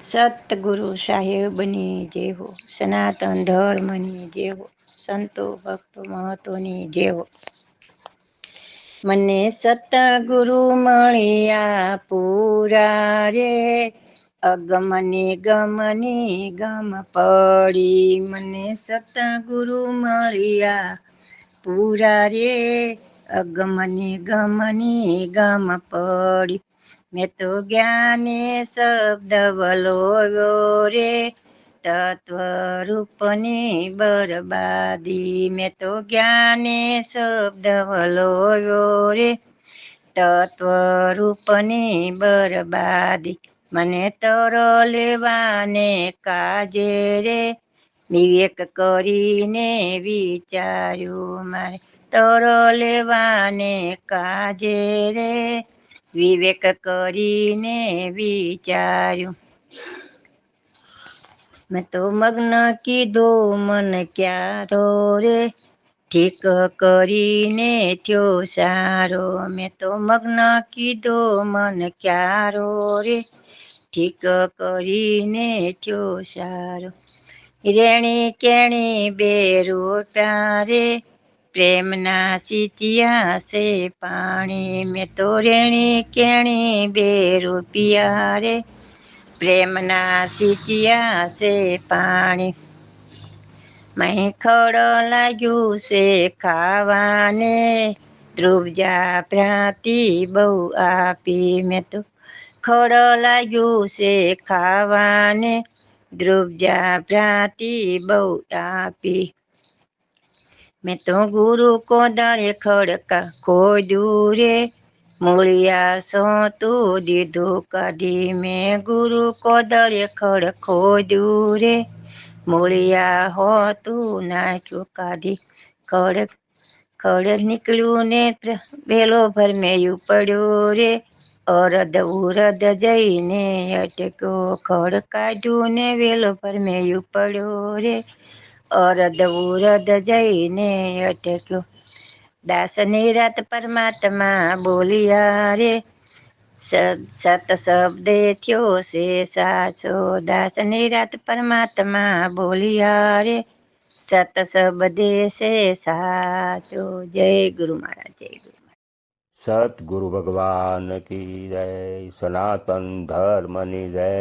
સતગુરુ સાહેબની જય હો, સનાતન ધર્મની જય હો, સંતો ભક્તો મહતોની જય હો. મને સતગુરુ મળ્યા પૂરા રે, અગમને ગમની ગમ પડી. મને સતગુરુ મળ્યા પૂરા રે, અગમને ગમની ગમ પડી. મેં તો જ્ઞાને શબ્દ વલોવ્યો રે, તત્વ રૂપની બરબાદી. મેં તો જ્ઞાને શબ્દ વલોવ્યો રે, તત્વ રૂપની બરબાદી. મને તરલેવાને કાજે રે, વિવેક કરીને વિચાર્યું મારે. તરલેવાને કાજે રે, વિવેક કરીને વિચાર્યું. મેં તો મગ્ન કીધો મન ક્યારો રે, ઠીક કરીને થયો સારો. મેં તો મગ્ન કીધો મન ક્યારો રે, ઠીક કરીને થયો સારો. રેણી કેણી બે રૂપિયા રે, પ્રેમના સીંચ્યા છે પાણી. મેં તો રેણી કેણી બે રૂપિયા રે, પ્રેમના સીંચ્યા છે પાણી. મહી ખડ લાગ્યું છે ખાવાને, ધ્રુવજા ભ્રાંતિ બહુ આપી. મેં તો ખડ લાગ્યું છે ખાવાને, ધ્રુવજા ભ્રાંતિ બહુ આપી. મેં તો ગુરુ કોદાળે ખડકા ખોદ્યું રે, મૂળિયા સોતું દીધું કાઢી. મેં ગુરુ કોદાળે ખડ ખોદ્યું રે, મૂળિયા હોતું નાખ્યું કાઢી. ખડ નીકળ્યું ને વેલો ભરમેયું પડ્યું રે, અરદ ઉરદ જઈને અટક્યો. ખડ કાઢ્યું ને વેલો ભરમેયું પડ્યું રે, અરદ ઉરદ જઈને અટક્યો. દાસની રાત પરમાત્મા બોલિયા રે, સત શબ્દે થયો છે સાચો. દાસની રાત પરમાત્મા બોલિયા રે, સત શબ્દે છે સાચો. જય ગુરુ મહારાજ, જય ગુરુ. સતગુરુ ભગવાન કી જય, સનાતન ધર્મની જય.